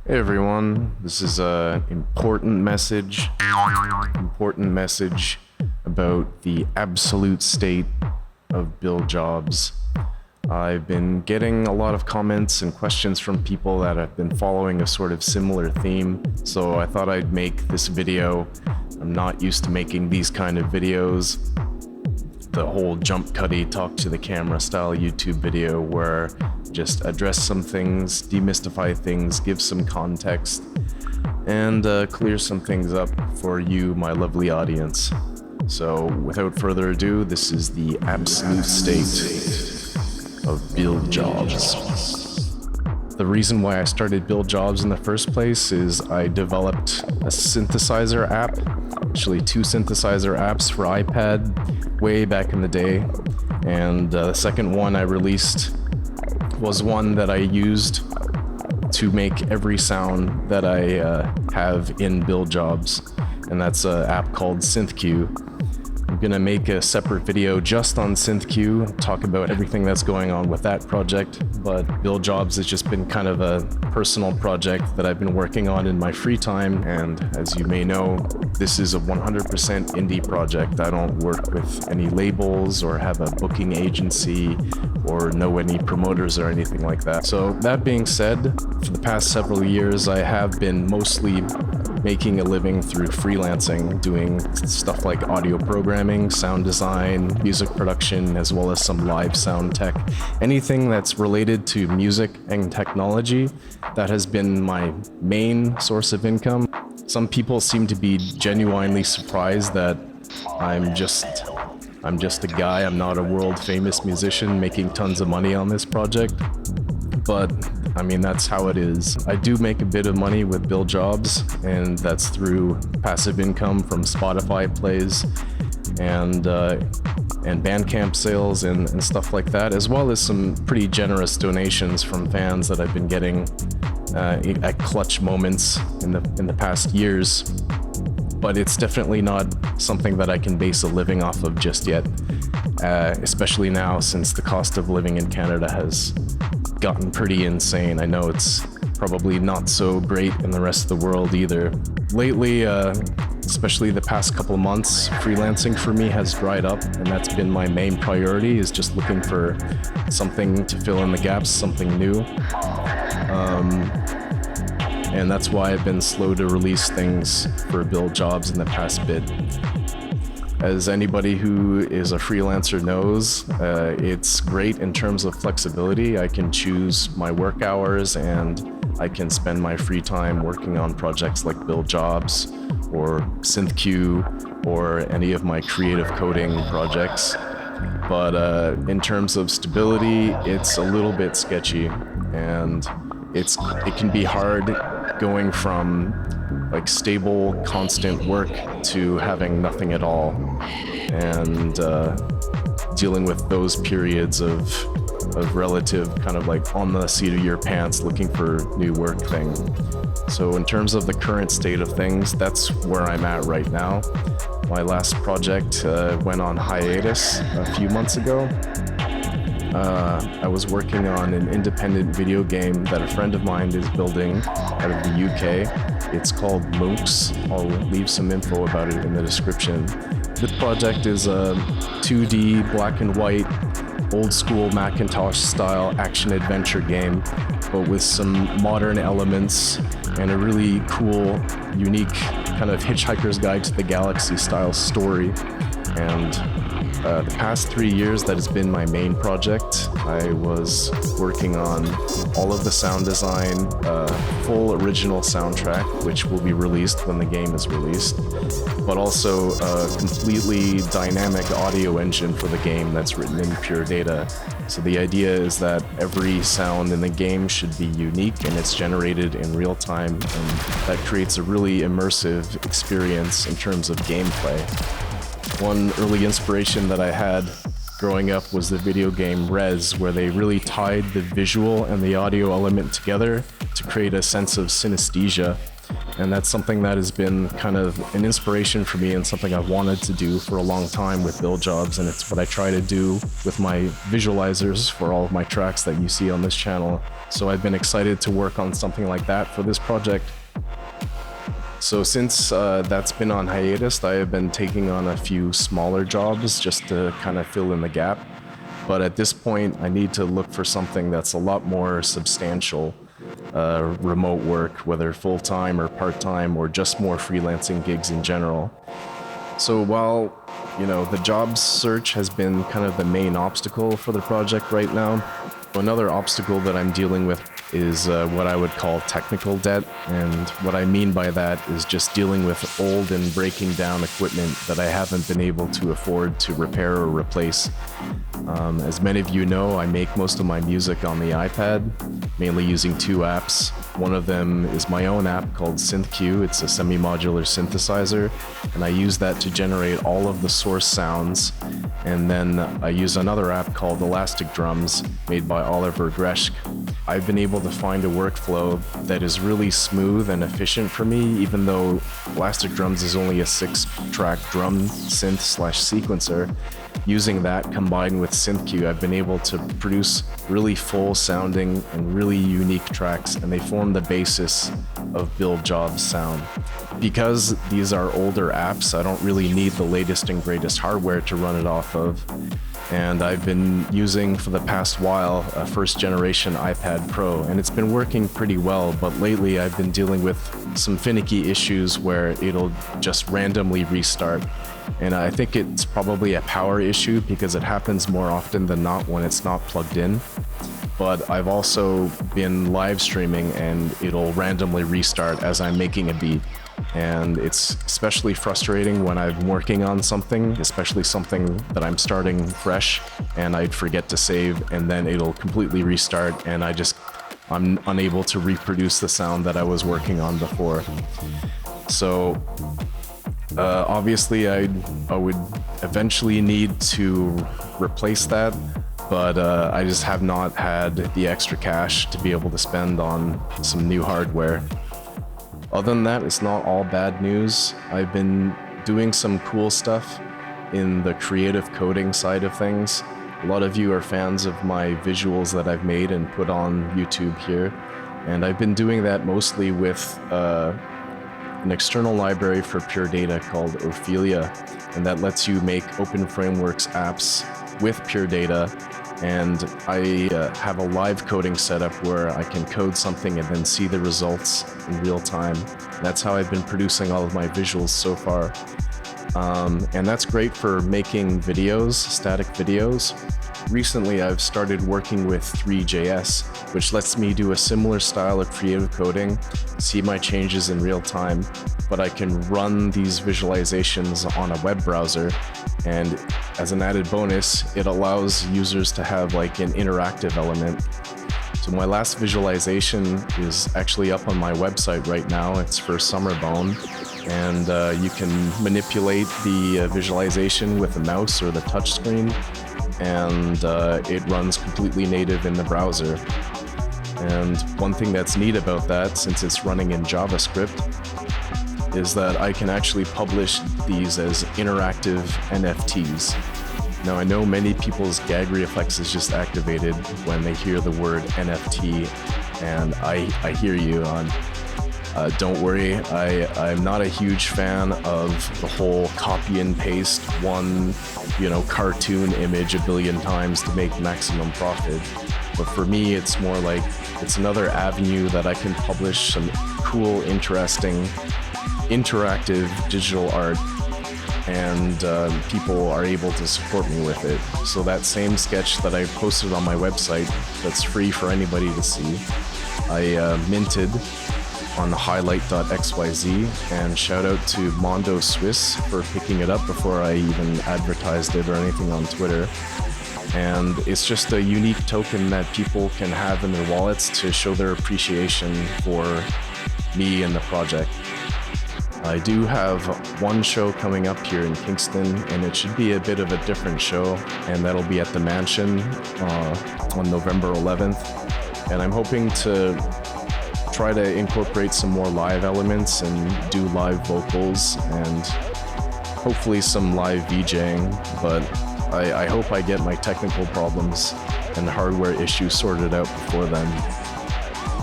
Hey everyone, this is an important message about the absolute state of build jobs. I've been getting a lot of comments and questions from people that have been following a sort of similar theme, so I thought I'd make this video. I'm not used to making these kind of videos. The whole jump cutty talk to the camera style YouTube video where just address some things, demystify things, give some context, and clear some things up for you, my lovely audience. So without further ado, this is the absolute state of build jobs. The reason why I started build jobs in the first place is I developed a synthesizer app, actually 2 synthesizer apps for iPad way back in the day, and the second one I released was one that I used to make every sound that I have in build jobs, and that's an app called SynthQ. I'm gonna make a separate video just on SynthQ, talk about everything that's going on with that project, but build jobs has just been kind of a personal project that I've been working on in my free time, and as you may know, this is a 100% indie project. I don't work with any labels or have a booking agency or know any promoters or anything like that. So that being said, for the past several years, I have been mostly making a living through freelancing, doing stuff like audio programming, sound design, music production, as well as some live sound tech. Anything that's related to music and technology, that has been my main source of income. Some people seem to be genuinely surprised that I'm just a guy, I'm not a world famous musician making tons of money on this project. But I mean, that's how it is. I do make a bit of money with build jobs, and that's through passive income from Spotify plays and Bandcamp sales and stuff like that, as well as some pretty generous donations from fans that I've been getting at clutch moments in the past years. But it's definitely not something that I can base a living off of just yet, especially now since the cost of living in Canada has gotten pretty insane. I know it's probably not so great in the rest of the world either. Lately, especially the past couple months, freelancing for me has dried up, and that's been my main priority, is just looking for something to fill in the gaps, something new. And that's why I've been slow to release things for build jobs in the past bit. As anybody who is a freelancer knows, it's great in terms of flexibility. I can choose my work hours and I can spend my free time working on projects like build jobs or SynthQ or any of my creative coding projects. But in terms of stability, it's a little bit sketchy, and it can be hard going from like stable, constant work to having nothing at all, and dealing with those periods of relative kind of like on the seat of your pants looking for new work thing. So in terms of the current state of things, that's where I'm at right now. My last project went on hiatus a few months ago. I was working on an independent video game that a friend of mine is building out of the UK. It's called Moonks. I'll leave some info about it in the description. The project is a 2D, black and white, old school Macintosh style action adventure game, but with some modern elements and a really cool, unique kind of Hitchhiker's Guide to the Galaxy style story. And the past 3 years, that has been my main project. I was working on all of the sound design, full original soundtrack, which will be released when the game is released, but also a completely dynamic audio engine for the game that's written in pure data. So the idea is that every sound in the game should be unique and it's generated in real time, and that creates a really immersive experience in terms of gameplay. One early inspiration that I had growing up was the video game Res, where they really tied the visual and the audio element together to create a sense of synesthesia. And that's something that has been kind of an inspiration for me and something I've wanted to do for a long time with build jobs. And it's what I try to do with my visualizers for all of my tracks that you see on this channel. So I've been excited to work on something like that for this project. So since that's been on hiatus, I have been taking on a few smaller jobs just to kind of fill in the gap. But at this point, I need to look for something that's a lot more substantial. Remote work, whether full-time or part-time or just more freelancing gigs in general. So while, the job search has been kind of the main obstacle for the project right now, another obstacle that I'm dealing with is what I would call technical debt. And what I mean by that is just dealing with old and breaking down equipment that I haven't been able to afford to repair or replace. As many of you know, I make most of my music on the iPad, mainly using two apps. One of them is my own app called SynthQ. It's a semi-modular synthesizer, and I use that to generate all of the source sounds. And then I use another app called Elastic Drums, made by Oliver Greschk. I've been able to find a workflow that is really smooth and efficient for me, even though Elastic Drums is only a 6-track drum synth/sequencer. Using that combined with SynthQ, I've been able to produce really full sounding and really unique tracks, and they form the basis of build jobs sound. Because these are older apps, I don't really need the latest and greatest hardware to run it off of. And I've been using for the past while a first generation iPad Pro, and it's been working pretty well, but lately I've been dealing with some finicky issues where it'll just randomly restart. And I think it's probably a power issue because it happens more often than not when it's not plugged in. But I've also been live streaming and it'll randomly restart as I'm making a beat. And it's especially frustrating when I'm working on something, especially something that I'm starting fresh, and I'd forget to save, and then it'll completely restart, and I'm unable to reproduce the sound that I was working on before. So obviously I would eventually need to replace that, but I just have not had the extra cash to be able to spend on some new hardware. Other than that, it's not all bad news. I've been doing some cool stuff in the creative coding side of things. A lot of you are fans of my visuals that I've made and put on YouTube here. And I've been doing that mostly with an external library for pure data called Ophelia. And that lets you make Open Frameworks apps with pure data. And I have a live coding setup where I can code something and then see the results in real time. That's how I've been producing all of my visuals so far. And that's great for making videos, static videos. Recently, I've started working with three.js, which lets me do a similar style of creative coding, see my changes in real time, but I can run these visualizations on a web browser. And as an added bonus, it allows users to have like an interactive element. So my last visualization is actually up on my website right now. It's for SUMMERBONE, and you can manipulate the visualization with the mouse or the touch screen, and it runs completely native in the browser. And one thing that's neat about that, since it's running in JavaScript, is that I can actually publish these as interactive NFTs. Now, I know many people's gag reflex is just activated when they hear the word NFT, and I hear you on. Don't worry, I'm not a huge fan of the whole copy and paste one, cartoon image a billion times to make maximum profit. But for me, it's more like it's another avenue that I can publish some cool, interesting, interactive digital art, and people are able to support me with it. So that same sketch that I posted on my website that's free for anybody to see, I minted on highlight.xyz, and shout out to Mondo Swiss for picking it up before I even advertised it or anything on Twitter. And it's just a unique token that people can have in their wallets to show their appreciation for me and the project. I do have one show coming up here in Kingston, and it should be a bit of a different show, and that'll be at the Mansion on November 11th. And I'm hoping to try to incorporate some more live elements and do live vocals and hopefully some live DJing, but I hope I get my technical problems and hardware issues sorted out before then.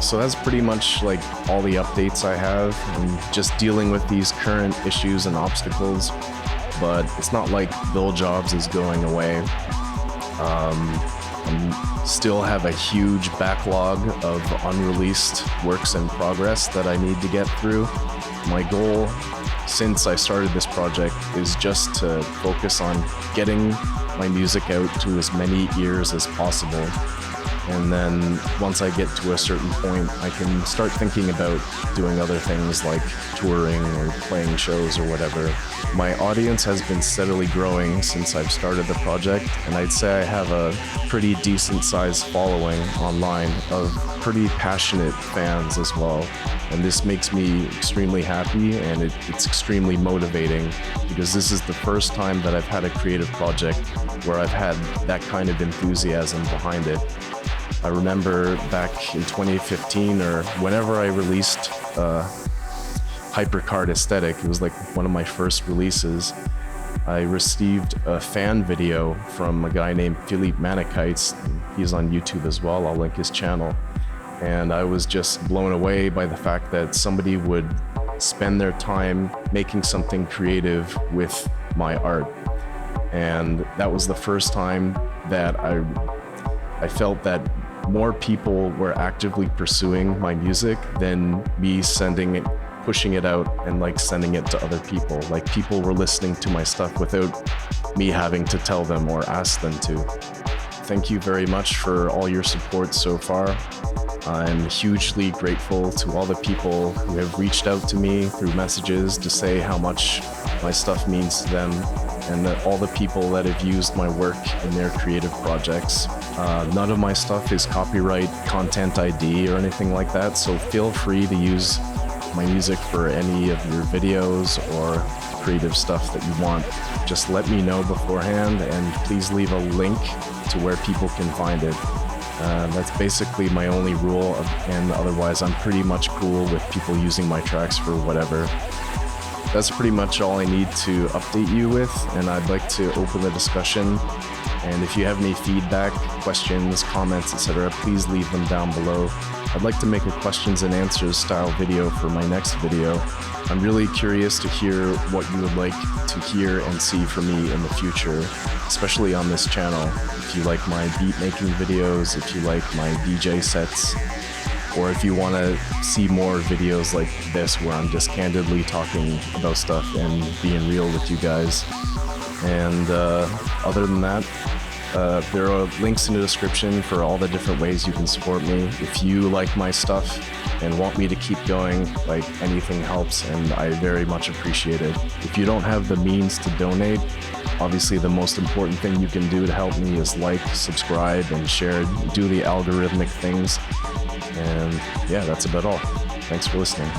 So that's pretty much like all the updates I have, and just dealing with these current issues and obstacles, but it's not like Build Jobs is going away. I still have a huge backlog of unreleased works in progress that I need to get through. My goal since I started this project is just to focus on getting my music out to as many ears as possible. And then once I get to a certain point, I can start thinking about doing other things like touring or playing shows or whatever. My audience has been steadily growing since I've started the project, and I'd say I have a pretty decent sized following online of pretty passionate fans as well. And this makes me extremely happy, and it's extremely motivating, because this is the first time that I've had a creative project where I've had that kind of enthusiasm behind it. I remember back in 2015, or whenever I released HyperCard Aesthetic, it was like one of my first releases, I received a fan video from a guy named MANIKEIZT. He's on YouTube as well, I'll link his channel. And I was just blown away by the fact that somebody would spend their time making something creative with my art. And that was the first time that I felt that more people were actively pursuing my music than me pushing it out and like sending it to other people. Like, people were listening to my stuff without me having to tell them or ask them to. Thank you very much for all your support so far. I'm hugely grateful to all the people who have reached out to me through messages to say how much my stuff means to them, and all the people that have used my work in their creative projects. None of my stuff is copyright, content ID, or anything like that, so feel free to use my music for any of your videos or creative stuff that you want. Just let me know beforehand, and please leave a link to where people can find it. That's basically my only rule, and otherwise I'm pretty much cool with people using my tracks for whatever. That's pretty much all I need to update you with, and I'd like to open the discussion. And if you have any feedback, questions, comments, etc., please leave them down below. I'd like to make a questions and answers style video for my next video. I'm really curious to hear what you would like to hear and see from me in the future, especially on this channel. If you like my beat making videos, if you like my DJ sets, or if you want to see more videos like this where I'm just candidly talking about stuff and being real with you guys. And other than that, there are links in the description for all the different ways you can support me. If you like my stuff and want me to keep going, like, anything helps, and I very much appreciate it. If you don't have the means to donate, obviously the most important thing you can do to help me is like, subscribe, and share, do the algorithmic things. And yeah, that's about all. Thanks for listening.